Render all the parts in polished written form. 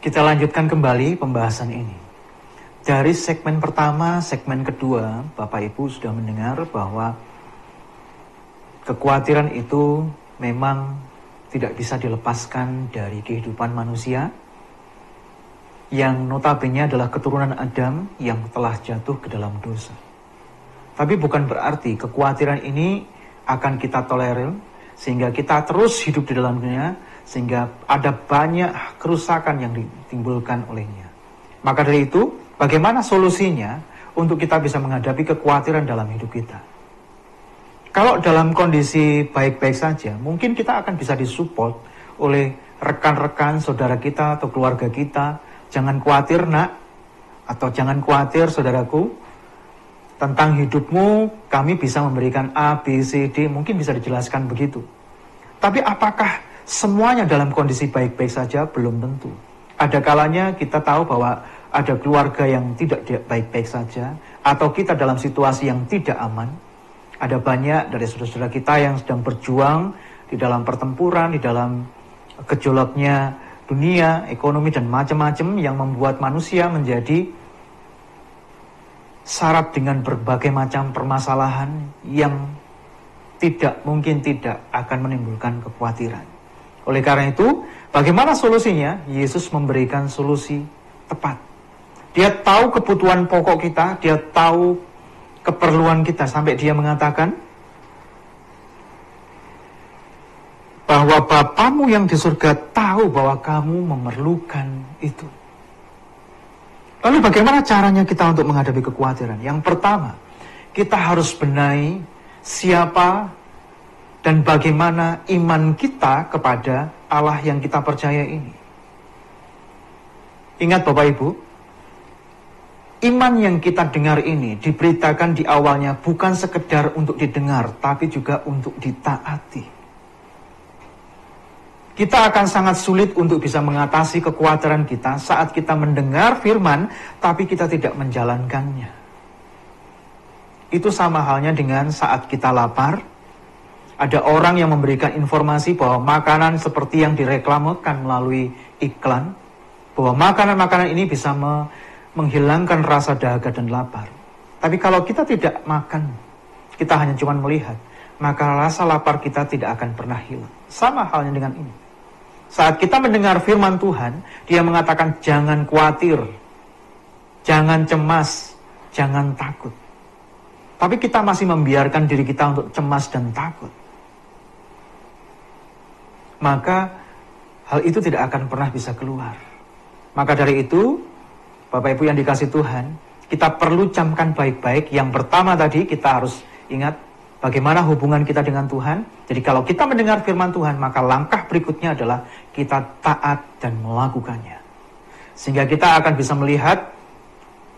Kita lanjutkan kembali pembahasan ini. Dari segmen pertama, segmen kedua, Bapak Ibu sudah mendengar bahwa kekhawatiran itu memang tidak bisa dilepaskan dari kehidupan manusia yang notabene adalah keturunan Adam yang telah jatuh ke dalam dosa. Tapi bukan berarti kekhawatiran ini akan kita tolerir sehingga kita terus hidup di dalam dunia, sehingga ada banyak kerusakan yang ditimbulkan olehnya. Maka dari itu, bagaimana solusinya untuk kita bisa menghadapi kekhawatiran dalam hidup kita? Kalau dalam kondisi baik-baik saja, mungkin kita akan bisa disupport oleh rekan-rekan, saudara kita atau keluarga kita. Jangan khawatir nak, atau jangan khawatir saudaraku, tentang hidupmu kami bisa memberikan A, B, C, D, mungkin bisa dijelaskan begitu. Tapi apakah semuanya dalam kondisi baik-baik saja? Belum tentu. Ada kalanya kita tahu bahwa ada keluarga yang tidak baik-baik saja, atau kita dalam situasi yang tidak aman. Ada banyak dari saudara-saudara kita yang sedang berjuang di dalam pertempuran, di dalam gejolaknya dunia, ekonomi, dan macam-macam yang membuat manusia menjadi syarat dengan berbagai macam permasalahan yang mungkin tidak akan menimbulkan kekhawatiran. Oleh karena itu, bagaimana solusinya? Yesus memberikan solusi tepat. Dia tahu kebutuhan pokok kita, dia tahu keperluan kita, sampai dia mengatakan bahwa Bapamu yang di surga tahu bahwa kamu memerlukan itu. Lalu bagaimana caranya kita untuk menghadapi kekhawatiran? Yang pertama, kita harus benahi siapa dan bagaimana iman kita kepada Allah yang kita percaya ini. Ingat Bapak Ibu, iman yang kita dengar ini diberitakan di awalnya bukan sekedar untuk didengar, tapi juga untuk ditaati. Kita akan sangat sulit untuk bisa mengatasi kekhawatiran kita saat kita mendengar firman, tapi kita tidak menjalankannya. Itu sama halnya dengan saat kita lapar, ada orang yang memberikan informasi bahwa makanan seperti yang direklamkan melalui iklan, bahwa makanan-makanan ini bisa menghilangkan rasa dahaga dan lapar. Tapi kalau kita tidak makan, kita hanya cuma melihat, maka rasa lapar kita tidak akan pernah hilang. Sama halnya dengan ini. Saat kita mendengar firman Tuhan, dia mengatakan jangan khawatir, jangan cemas, jangan takut. Tapi kita masih membiarkan diri kita untuk cemas dan takut. Maka hal itu tidak akan pernah bisa keluar. Maka dari itu, Bapak Ibu yang dikasih Tuhan, kita perlu camkan baik-baik. Yang pertama tadi kita harus ingat bagaimana hubungan kita dengan Tuhan. Jadi kalau kita mendengar firman Tuhan, maka langkah berikutnya adalah kita taat dan melakukannya. Sehingga kita akan bisa melihat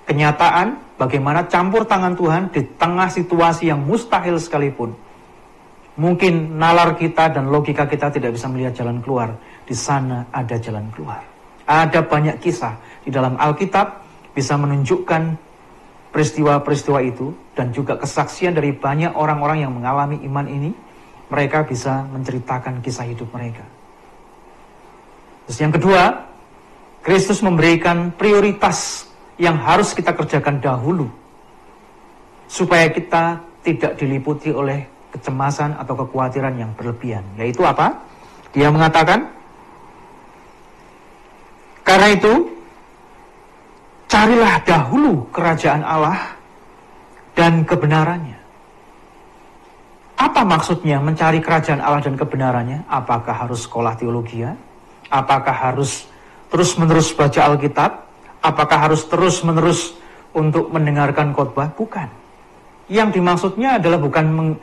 kenyataan bagaimana campur tangan Tuhan di tengah situasi yang mustahil sekalipun. Mungkin nalar kita dan logika kita tidak bisa melihat jalan keluar. Di sana ada jalan keluar. Ada banyak kisah di dalam Alkitab bisa menunjukkan peristiwa-peristiwa itu, dan juga kesaksian dari banyak orang-orang yang mengalami iman ini. Mereka bisa menceritakan kisah hidup mereka. Terus yang kedua, Kristus memberikan prioritas yang harus kita kerjakan dahulu, supaya kita tidak diliputi oleh kecemasan atau kekhawatiran yang berlebihan. Yaitu apa? Dia mengatakan, karena itu, carilah dahulu kerajaan Allah dan kebenarannya. Apa maksudnya mencari kerajaan Allah dan kebenarannya? Apakah harus sekolah teologi? Apakah harus terus-menerus baca Alkitab? Apakah harus terus-menerus untuk mendengarkan khotbah? Bukan. Yang dimaksudnya adalah bukan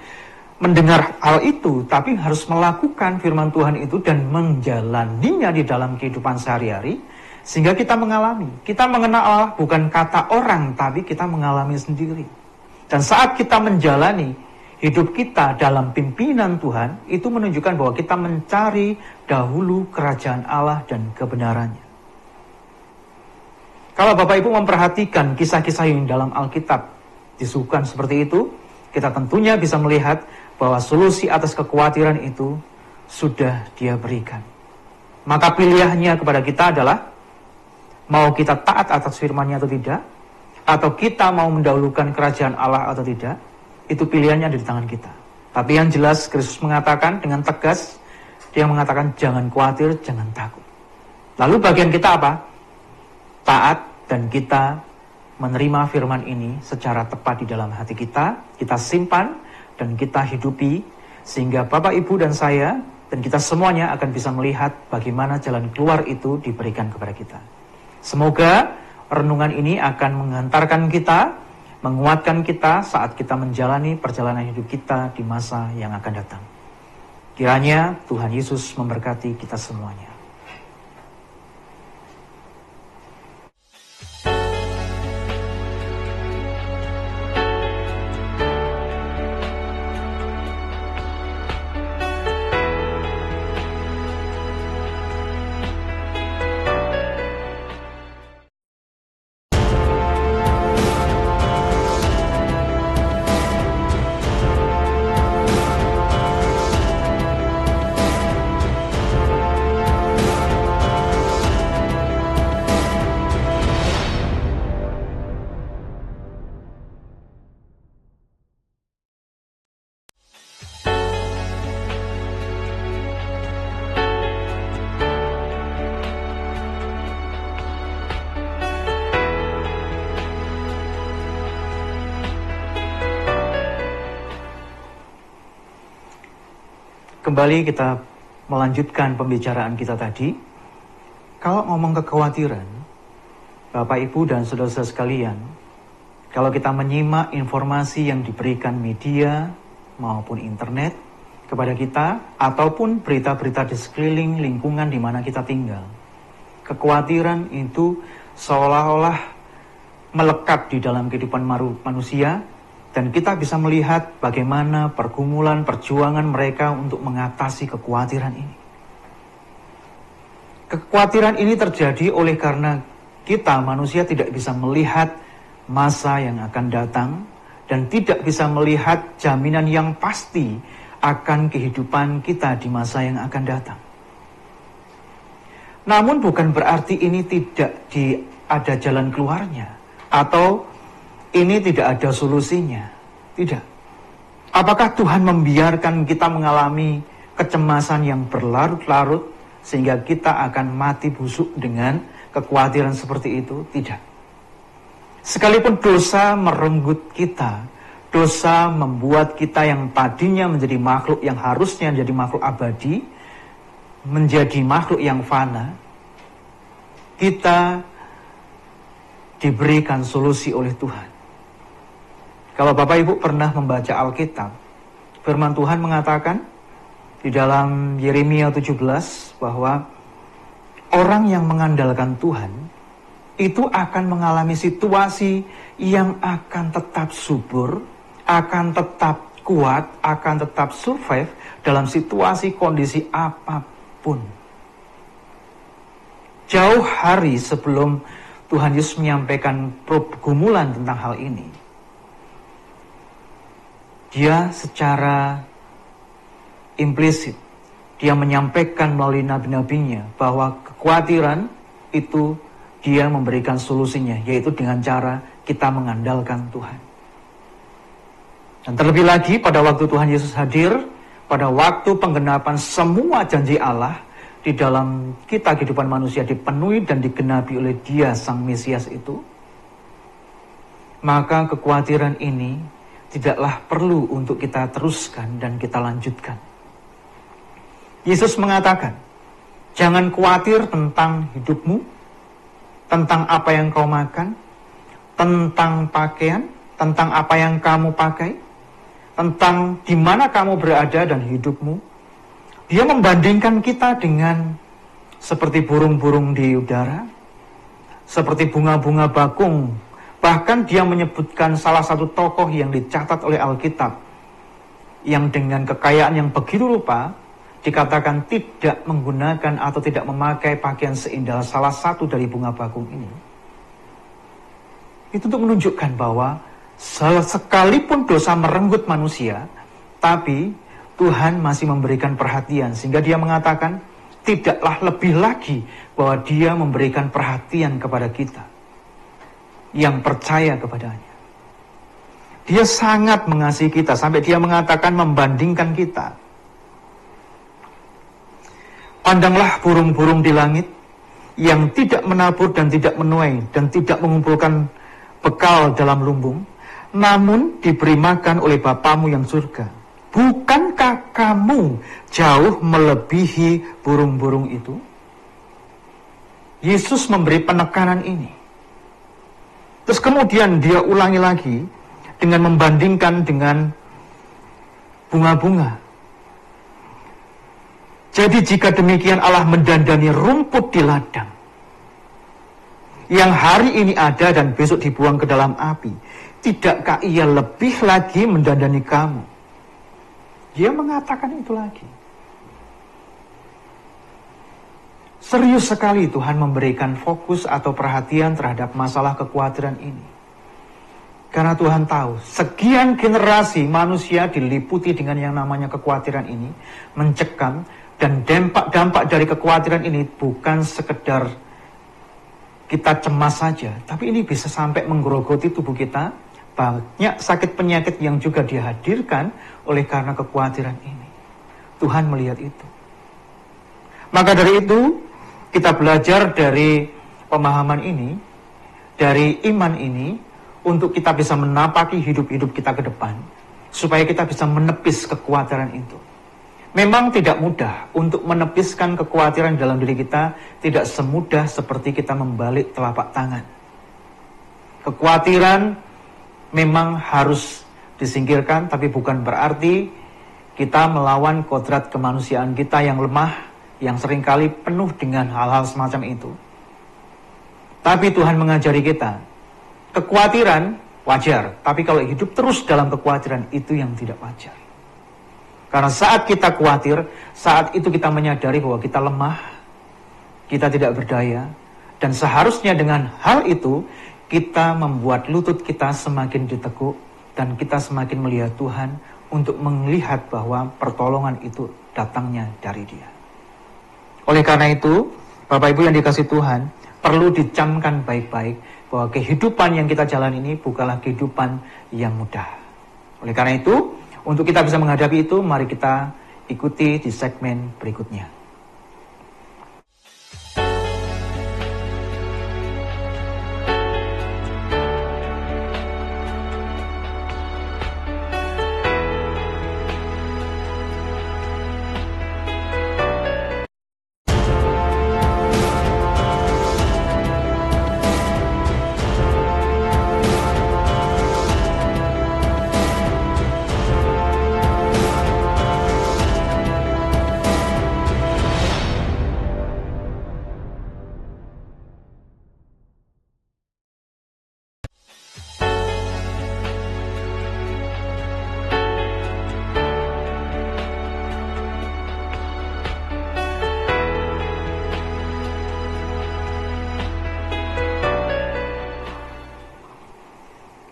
mendengar hal itu, tapi harus melakukan firman Tuhan itu dan menjalaninya di dalam kehidupan sehari-hari, sehingga kita mengalami. Kita mengenal Allah bukan kata orang, tapi kita mengalami sendiri. Dan saat kita menjalani hidup kita dalam pimpinan Tuhan, itu menunjukkan bahwa kita mencari dahulu kerajaan Allah dan kebenarannya. Kalau Bapak Ibu memperhatikan kisah-kisah yang dalam Alkitab disuguhkan seperti itu, kita tentunya bisa melihat bahwa solusi atas kekhawatiran itu sudah Dia berikan. Maka pilihannya kepada kita adalah Mau kita taat atas firman-Nya atau tidak, atau kita mau mendahulukan kerajaan Allah atau tidak, itu pilihannya ada di tangan kita. Tapi yang jelas Kristus mengatakan dengan tegas, dia mengatakan jangan khawatir, jangan takut. Lalu bagian kita apa? Taat, dan kita menerima firman ini secara tepat di dalam hati kita simpan dan kita hidupi, sehingga Bapak, Ibu, dan saya, dan kita semuanya akan bisa melihat bagaimana jalan keluar itu diberikan kepada kita. Semoga renungan ini akan menghantarkan kita, menguatkan kita saat kita menjalani perjalanan hidup kita di masa yang akan datang. Kiranya Tuhan Yesus memberkati kita semuanya. Kembali kita melanjutkan pembicaraan kita tadi. Kalau ngomong kekhawatiran, Bapak, Ibu, dan saudara-saudara sekalian, kalau kita menyimak informasi yang diberikan media maupun internet kepada kita, ataupun berita-berita di sekeliling lingkungan di mana kita tinggal, kekhawatiran itu seolah-olah melekat di dalam kehidupan manusia. Dan kita bisa melihat bagaimana pergumulan, perjuangan mereka untuk mengatasi kekhawatiran ini. Kekhawatiran ini terjadi oleh karena kita manusia tidak bisa melihat masa yang akan datang dan tidak bisa melihat jaminan yang pasti akan kehidupan kita di masa yang akan datang. Namun bukan berarti ini tidak ada jalan keluarnya atau ini tidak ada solusinya. Tidak. Apakah Tuhan membiarkan kita mengalami kecemasan yang berlarut-larut sehingga kita akan mati busuk dengan kekhawatiran seperti itu? Tidak. Sekalipun dosa merenggut kita, dosa membuat kita yang tadinya menjadi makhluk yang harusnya menjadi makhluk abadi, menjadi makhluk yang fana, kita diberikan solusi oleh Tuhan. Kalau Bapak Ibu pernah membaca Alkitab, firman Tuhan mengatakan di dalam Yeremia 17 bahwa orang yang mengandalkan Tuhan itu akan mengalami situasi yang akan tetap subur, akan tetap kuat, akan tetap survive dalam situasi kondisi apapun. Jauh hari sebelum Tuhan Yesus menyampaikan pergumulan tentang hal ini, dia secara implisit, dia menyampaikan melalui nabi-nabinya bahwa kekhawatiran itu dia memberikan solusinya, yaitu dengan cara kita mengandalkan Tuhan. Dan terlebih lagi pada waktu Tuhan Yesus hadir, pada waktu penggenapan semua janji Allah di dalam kita kehidupan manusia dipenuhi dan digenapi oleh Dia Sang Mesias itu, maka kekhawatiran ini tidaklah perlu untuk kita teruskan dan kita lanjutkan. Yesus mengatakan, jangan khawatir tentang hidupmu, tentang apa yang kau makan, tentang pakaian, tentang apa yang kamu pakai, tentang di mana kamu berada dan hidupmu. Dia membandingkan kita dengan seperti burung-burung di udara, seperti bunga-bunga bakung. Bahkan dia menyebutkan salah satu tokoh yang dicatat oleh Alkitab, yang dengan kekayaan yang begitu rupa, dikatakan tidak menggunakan atau tidak memakai pakaian seindah salah satu dari bunga bakung ini. Itu untuk menunjukkan bahwa sekalipun dosa merenggut manusia, tapi Tuhan masih memberikan perhatian. Sehingga dia mengatakan, tidaklah lebih lagi bahwa dia memberikan perhatian kepada kita yang percaya kepadanya. Dia sangat mengasihi kita sampai dia mengatakan membandingkan kita. Pandanglah burung-burung di langit yang tidak menabur dan tidak menuai dan tidak mengumpulkan bekal dalam lumbung, namun diberi makan oleh Bapamu yang surga. Bukankah kamu jauh melebihi burung-burung itu? Yesus memberi penekanan ini. Terus kemudian dia ulangi lagi dengan membandingkan dengan bunga-bunga. Jadi jika demikian Allah mendandani rumput di ladang, yang hari ini ada dan besok dibuang ke dalam api, tidakkah ia lebih lagi mendandani kamu? Dia mengatakan itu lagi. Serius sekali Tuhan memberikan fokus atau perhatian terhadap masalah kekhawatiran ini. Karena Tuhan tahu, sekian generasi manusia diliputi dengan yang namanya kekhawatiran ini, mencekam, dan dampak dari kekhawatiran ini bukan sekedar kita cemas saja, tapi ini bisa sampai menggerogoti tubuh kita. Banyak sakit penyakit yang juga dihadirkan oleh karena kekhawatiran ini. Tuhan melihat itu. Maka dari itu, kita belajar dari pemahaman ini, dari iman ini, untuk kita bisa menapaki hidup-hidup kita ke depan, supaya kita bisa menepis kekhawatiran itu. Memang tidak mudah untuk menepiskan kekhawatiran dalam diri kita, tidak semudah seperti kita membalik telapak tangan. Kekhawatiran memang harus disingkirkan, tapi bukan berarti kita melawan kodrat kemanusiaan kita yang lemah, yang seringkali penuh dengan hal-hal semacam itu. Tapi Tuhan mengajari kita, kekhawatiran wajar, tapi kalau hidup terus dalam kekhawatiran, itu yang tidak wajar. Karena saat kita khawatir, saat itu kita menyadari bahwa kita lemah, kita tidak berdaya, dan seharusnya dengan hal itu, kita membuat lutut kita semakin ditekuk, dan kita semakin melihat Tuhan untuk melihat bahwa pertolongan itu datangnya dari Dia. Oleh karena itu, Bapak Ibu yang dikasihi Tuhan, perlu dicamkan baik-baik bahwa kehidupan yang kita jalani ini bukanlah kehidupan yang mudah. Oleh karena itu, untuk kita bisa menghadapi itu, mari kita ikuti di segmen berikutnya.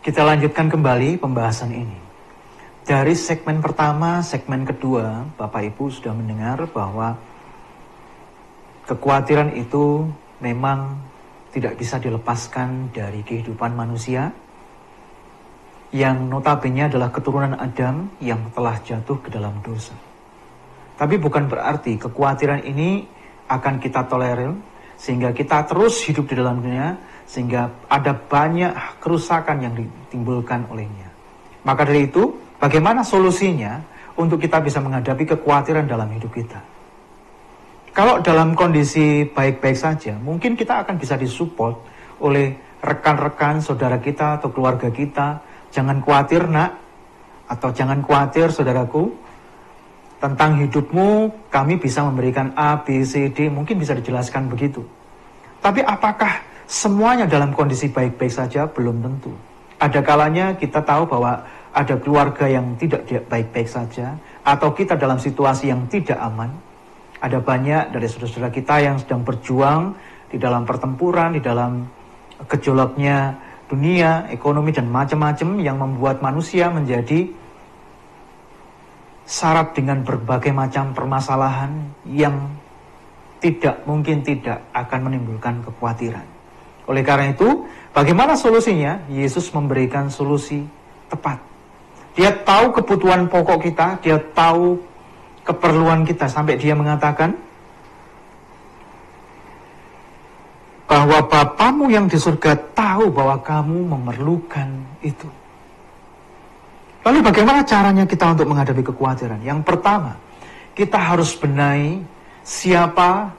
Kita lanjutkan kembali pembahasan ini. Dari segmen pertama, segmen kedua, Bapak Ibu sudah mendengar bahwa kekhawatiran itu memang tidak bisa dilepaskan dari kehidupan manusia, yang notabene adalah keturunan Adam yang telah jatuh ke dalam dosa. Tapi bukan berarti kekhawatiran ini akan kita tolerir, sehingga kita terus hidup di dalam dunia, sehingga ada banyak kerusakan yang ditimbulkan olehnya. Maka dari itu, bagaimana solusinya untuk kita bisa menghadapi kekhawatiran dalam hidup kita? Kalau dalam kondisi baik-baik saja, mungkin kita akan bisa disupport oleh rekan-rekan saudara kita atau keluarga kita. Jangan khawatir nak, atau jangan khawatir saudaraku, tentang hidupmu kami bisa memberikan A, B, C, D, mungkin bisa dijelaskan begitu. Tapi apakah semuanya dalam kondisi baik-baik saja? Belum tentu. Ada kalanya kita tahu bahwa ada keluarga yang tidak baik-baik saja, atau kita dalam situasi yang tidak aman. Ada banyak dari saudara-saudara kita yang sedang berjuang di dalam pertempuran, di dalam gejolaknya dunia, ekonomi, dan macam-macam yang membuat manusia menjadi syarat dengan berbagai macam permasalahan yang mungkin tidak akan menimbulkan kekhawatiran. Oleh karena itu, bagaimana solusinya? Yesus memberikan solusi tepat. Dia tahu kebutuhan pokok kita, dia tahu keperluan kita, sampai dia mengatakan bahwa Bapamu yang di surga tahu bahwa kamu memerlukan itu. Lalu bagaimana caranya kita untuk menghadapi kekhawatiran? Yang pertama, kita harus benahi siapa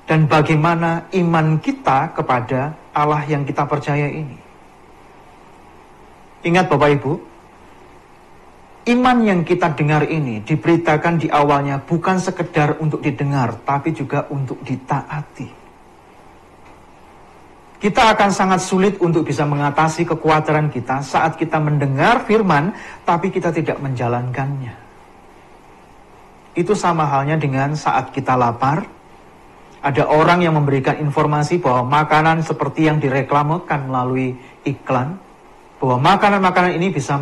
dan bagaimana iman kita kepada Allah yang kita percaya ini. Ingat Bapak Ibu, iman yang kita dengar ini diberitakan di awalnya bukan sekedar untuk didengar, tapi juga untuk ditaati. Kita akan sangat sulit untuk bisa mengatasi kekhawatiran kita saat kita mendengar firman, tapi kita tidak menjalankannya. Itu sama halnya dengan saat kita lapar, ada orang yang memberikan informasi bahwa makanan seperti yang direklamekan melalui iklan, bahwa makanan-makanan ini bisa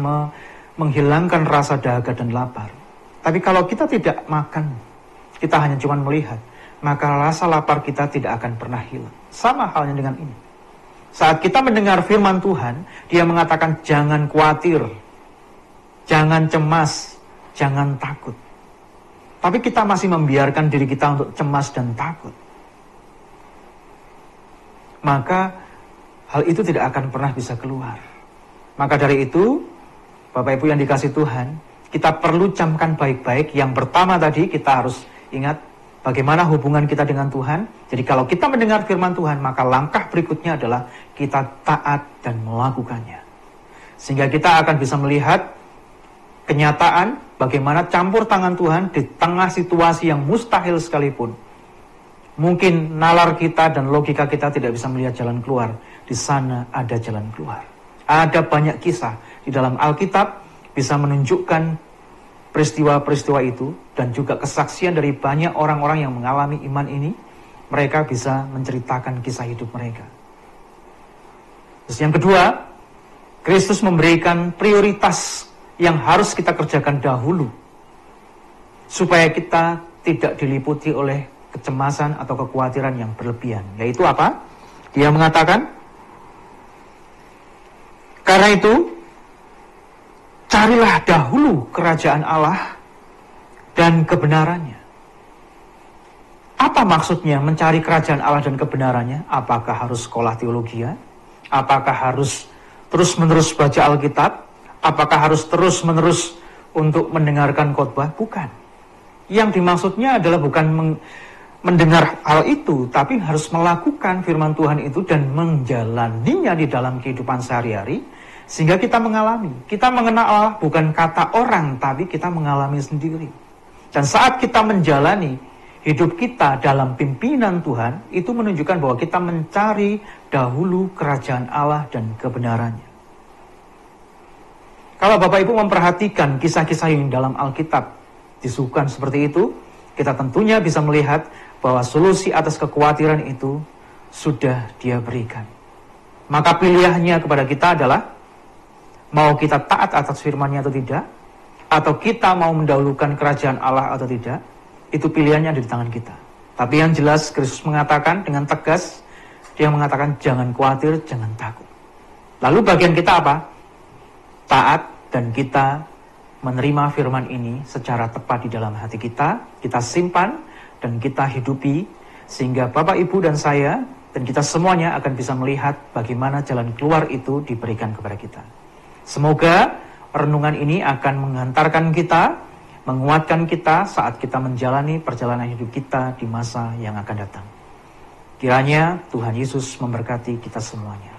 menghilangkan rasa dahaga dan lapar. Tapi kalau kita tidak makan, kita hanya cuma melihat, maka rasa lapar kita tidak akan pernah hilang. Sama halnya dengan ini. Saat kita mendengar firman Tuhan, dia mengatakan jangan khawatir, jangan cemas, jangan takut. Tapi kita masih membiarkan diri kita untuk cemas dan takut. Maka hal itu tidak akan pernah bisa keluar. Maka dari itu, Bapak Ibu yang dikasih Tuhan, kita perlu camkan baik-baik. Yang pertama tadi kita harus ingat bagaimana hubungan kita dengan Tuhan. Jadi kalau kita mendengar firman Tuhan, maka langkah berikutnya adalah kita taat dan melakukannya. Sehingga kita akan bisa melihat kenyataan bagaimana campur tangan Tuhan di tengah situasi yang mustahil sekalipun. Mungkin nalar kita dan logika kita tidak bisa melihat jalan keluar. Di sana ada jalan keluar. Ada banyak kisah di dalam Alkitab bisa menunjukkan peristiwa-peristiwa itu dan juga kesaksian dari banyak orang-orang yang mengalami iman ini. Mereka bisa menceritakan kisah hidup mereka. Terus yang kedua, Kristus memberikan prioritas yang harus kita kerjakan dahulu supaya kita tidak diliputi oleh kecemasan atau kekhawatiran yang berlebihan. Yaitu apa? Dia mengatakan, karena itu carilah dahulu kerajaan Allah dan kebenarannya. Apa maksudnya mencari kerajaan Allah dan kebenarannya? Apakah harus sekolah teologi? Apakah harus terus-menerus baca Alkitab? Apakah harus terus-menerus untuk mendengarkan khotbah? Bukan. Yang dimaksudnya adalah bukan mendengar hal itu, tapi harus melakukan firman Tuhan itu dan menjalaninya di dalam kehidupan sehari-hari, sehingga kita mengalami. Kita mengenal Allah bukan kata orang, tapi kita mengalami sendiri. Dan saat kita menjalani hidup kita dalam pimpinan Tuhan, itu menunjukkan bahwa kita mencari dahulu kerajaan Allah dan kebenarannya. Kalau Bapak Ibu memperhatikan kisah-kisah yang dalam Alkitab disuguhkan seperti itu, kita tentunya bisa melihat bahwa solusi atas kekhawatiran itu sudah Dia berikan. Maka pilihannya kepada kita adalah, mau kita taat atas firman-Nya atau tidak, atau kita mau mendahulukan kerajaan Allah atau tidak, itu pilihannya ada di tangan kita. Tapi yang jelas Kristus mengatakan dengan tegas, Dia mengatakan jangan khawatir, jangan takut. Lalu bagian kita apa? Taat. Dan kita menerima firman ini secara tepat di dalam hati kita simpan dan kita hidupi, sehingga Bapak, Ibu, dan saya, dan kita semuanya akan bisa melihat bagaimana jalan keluar itu diberikan kepada kita. Semoga renungan ini akan menghantarkan kita, menguatkan kita saat kita menjalani perjalanan hidup kita di masa yang akan datang. Kiranya Tuhan Yesus memberkati kita semuanya.